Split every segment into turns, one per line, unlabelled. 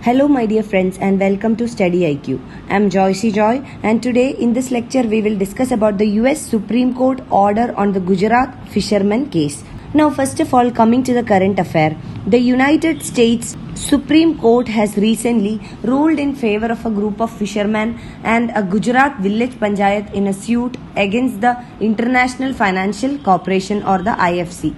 Hello, my dear friends, and welcome to Study IQ. I'm Joycey Joy, and today in this lecture, we will discuss about the US Supreme Court order on the Gujarat fishermen case. Now, first of all, coming to the current affair, the United States Supreme Court has recently ruled in favor of a group of fishermen and a Gujarat village panchayat in a suit against the International Financial Corporation or the IFC.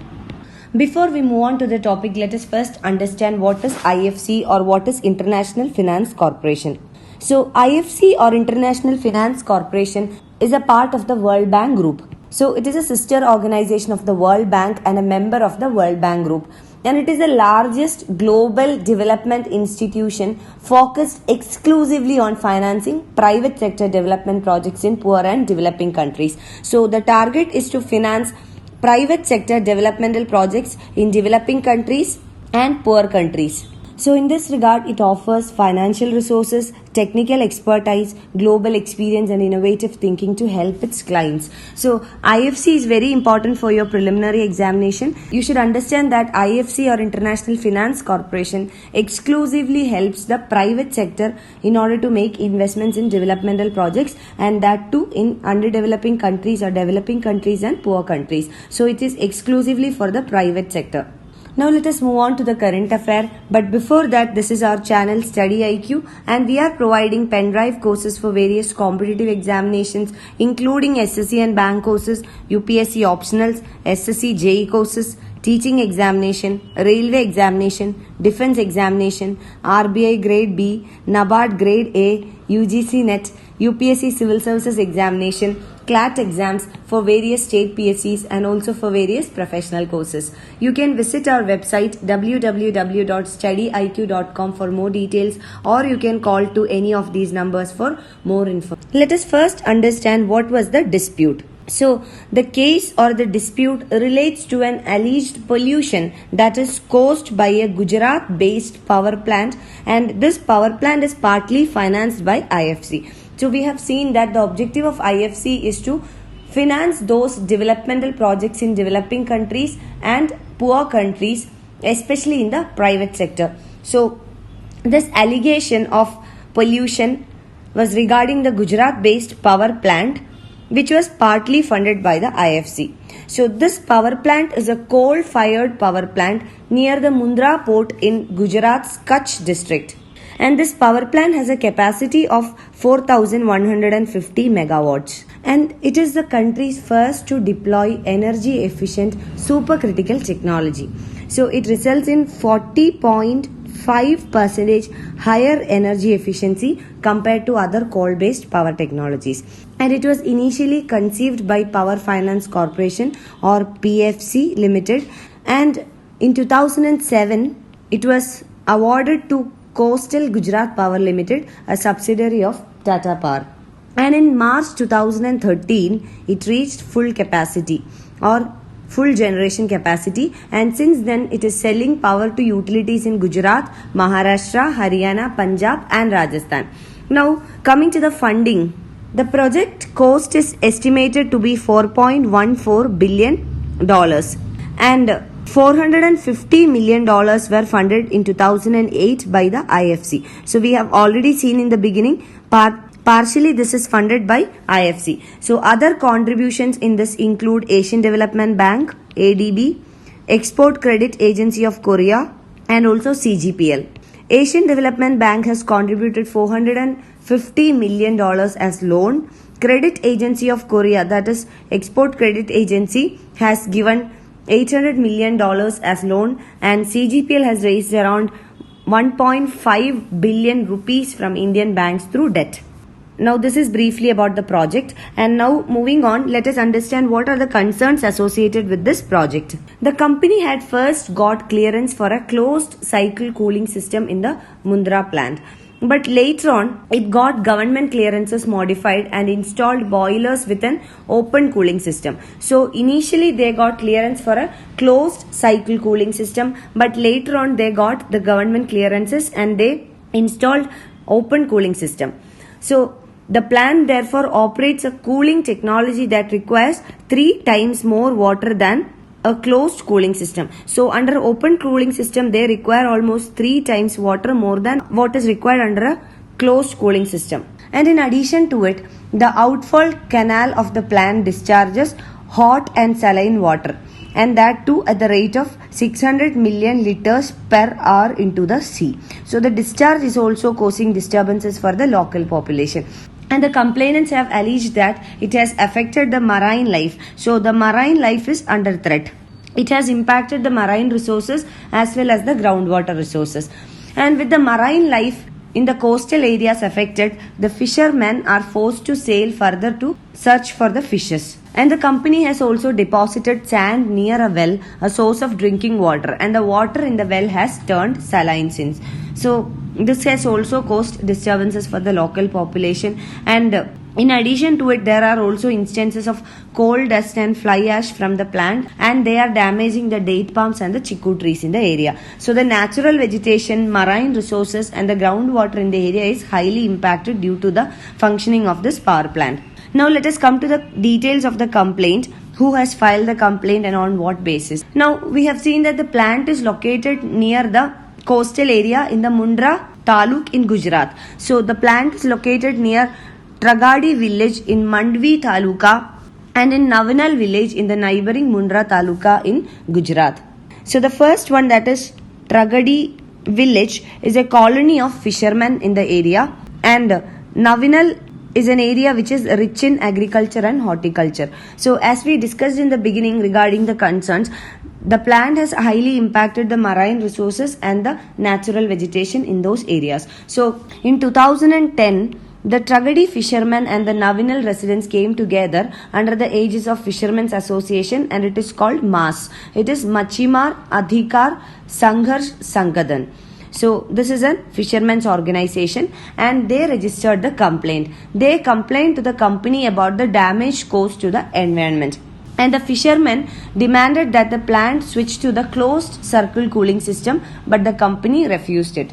Before we move on to the topic, let us first understand what is IFC or what is International Finance Corporation. So, IFC or International Finance Corporation is a part of the World Bank Group. So, it is a sister organization of the World Bank and a member of the World Bank Group. And it is the largest global development institution focused exclusively on financing private sector development projects in poor and developing countries. So, the target is to finance private sector developmental projects in developing countries and poor countries. So in this regard, it offers financial resources, technical expertise, global experience and innovative thinking to help its clients. So IFC is very important for your preliminary examination. You should understand that IFC or International Finance Corporation exclusively helps the private sector in order to make investments in developmental projects, and that too in underdeveloping countries or developing countries and poor countries. So it is exclusively for the private sector. Now let us move on to the current affair. But before that, this is our channel Study IQ, and we are providing pen drive courses for various competitive examinations including SSC and bank courses, UPSC optionals, SSC JE courses, teaching examination, railway examination, defense examination, RBI grade B, NABARD grade A, UGC NET, UPSC civil services examination, CLAT exams for various state PSCs and also for various professional courses. You can visit our website www.studyiq.com for more details, or you can call to any of these numbers for more info. Let us first understand what was the dispute. So, the case or the dispute relates to an alleged pollution that is caused by a Gujarat-based power plant, and this power plant is partly financed by IFC. So, we have seen that the objective of IFC is to finance those developmental projects in developing countries and poor countries, especially in the private sector. So, this allegation of pollution was regarding the Gujarat-based power plant, which was partly funded by the IFC. So this power plant is a coal-fired power plant near the Mundra port in Gujarat's Kutch district. And this power plant has a capacity of 4,150 megawatts. And it is the country's first to deploy energy-efficient supercritical technology. So it results in 40.5% higher energy efficiency compared to other coal-based power technologies. And it was initially conceived by Power Finance Corporation or PFC Limited, and in 2007 it was awarded to Coastal Gujarat Power Limited, a subsidiary of Tata Power. And in March 2013 it reached full capacity or full generation capacity, and since then it is selling power to utilities in Gujarat, Maharashtra, Haryana, Punjab and Rajasthan. Now coming to the funding, the project cost is estimated to be $4.14 billion, and $450 million were funded in 2008 by the IFC. So we have already seen in the beginning, partially this is funded by IFC. So other contributions in this include Asian Development Bank, ADB, Export Credit Agency of Korea and also CGPL. Asian Development Bank has contributed $450 million as loan. Credit Agency of Korea, that is Export Credit Agency, has given $800 million as loan, and CGPL has raised around 1.5 billion rupees from Indian banks through debt. Now this is briefly about the project, and now moving on, let us understand what are the concerns associated with this project. The company had first got clearance for a closed cycle cooling system in the Mundra plant, but later on it got government clearances modified and installed boilers with an open cooling system. So initially they got clearance for a closed cycle cooling system, but later on they got the government clearances and they installed open cooling system. So the plant therefore operates a cooling technology that requires 3 times more water than a closed cooling system. So under open cooling system, they require almost 3 times water more than what is required under a closed cooling system. And in addition to it, the outfall canal of the plant discharges hot and saline water, and that too at the rate of 600 million liters per hour into the sea. So the discharge is also causing disturbances for the local population. And the complainants have alleged that it has affected the marine life. So the marine life is under threat. It has impacted the marine resources as well as the groundwater resources. And with the marine life in the coastal areas affected, the fishermen are forced to sail further to search for the fishes. And the company has also deposited sand near a well, a source of drinking water, and the water in the well has turned saline since. So this has also caused disturbances for the local population. And in addition to it, there are also instances of coal dust and fly ash from the plant, and they are damaging the date palms and the chiku trees in the area. So the natural vegetation, marine resources and the groundwater in the area is highly impacted due to the functioning of this power plant. Now let us come to the details of the complaint. Who has filed the complaint and on what basis? Now we have seen that the plant is located near the coastal area in the Mundra Taluk in Gujarat. So the plant is located near Tragadi village in Mandvi Taluka and in Navinal village in the neighboring Mundra Taluka in Gujarat. So the first one, that is Tragadi village, is a colony of fishermen in the area, and Navinal is an area which is rich in agriculture and horticulture. So as we discussed in the beginning regarding the concerns, the plant has highly impacted the marine resources and the natural vegetation in those areas. So in 2010, the Tragadi fishermen and the Navinal residents came together under the aegis of Fishermen's Association, and it is called MAS. It is Machimar Adhikar Sangharsh Sangadan. So this is a fishermen's organization, and they registered the complaint. They complained to the company about the damage caused to the environment. And the fishermen demanded that the plant switch to the closed circle cooling system, but the company refused it.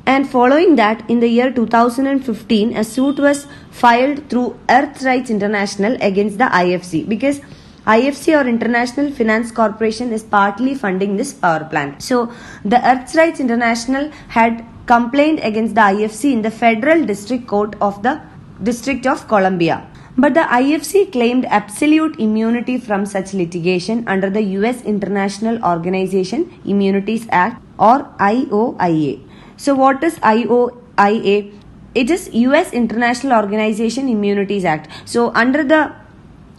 And following that, in the year 2015, a suit was filed through Earth Rights International against the IFC, because IFC or International Finance Corporation is partly funding this power plant. So the Earth Rights International had complained against the IFC in the Federal District Court of the District of Columbia. But the IFC claimed absolute immunity from such litigation under the US International Organization Immunities Act, or IOIA. So what is IOIA? It is US International Organization Immunities Act. So under the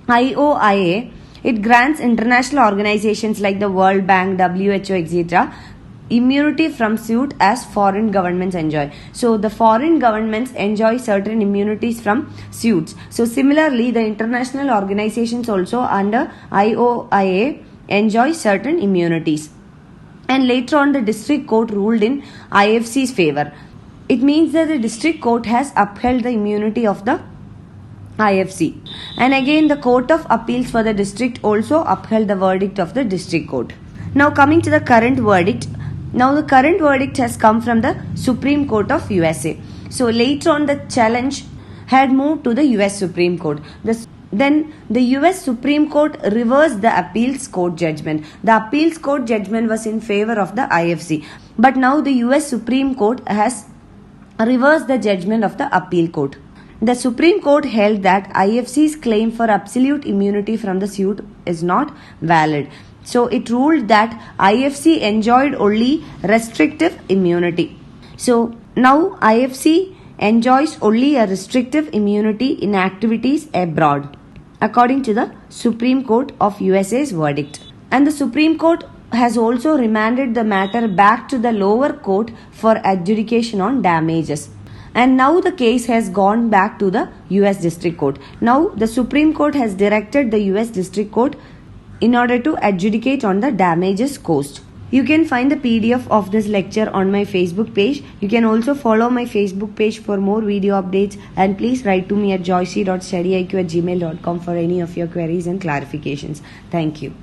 IOIA, it grants international organizations like the World Bank, WHO, etc. immunity from suit as foreign governments enjoy. So the foreign governments enjoy certain immunities from suits. So similarly, the international organizations also under IOIA enjoy certain immunities. And later on, the district court ruled in IFC's favor. It means that the district court has upheld the immunity of the IFC. And again, the Court of Appeals for the district also upheld the verdict of the district court. Now coming to the current verdict. Now the current verdict has come from the Supreme Court of USA. So later on, the challenge had moved to the US Supreme Court. Then the US Supreme Court reversed the appeals court judgment. The appeals court judgment was in favor of the IFC. But now the US Supreme Court has reversed the judgment of the appeal court. The Supreme Court held that IFC's claim for absolute immunity from the suit is not valid. So it ruled that IFC enjoyed only restrictive immunity. So now IFC enjoys only a restrictive immunity in activities abroad, according to the Supreme Court of USA's verdict. And the Supreme Court has also remanded the matter back to the lower court for adjudication on damages. And now the case has gone back to the US District Court. Now the Supreme Court has directed the US District Court in order to adjudicate on the damages caused. You can find the PDF of this lecture on my Facebook page. You can also follow my Facebook page for more video updates, and please write to me at joyce.studyiq@gmail.com for any of your queries and clarifications. Thank you.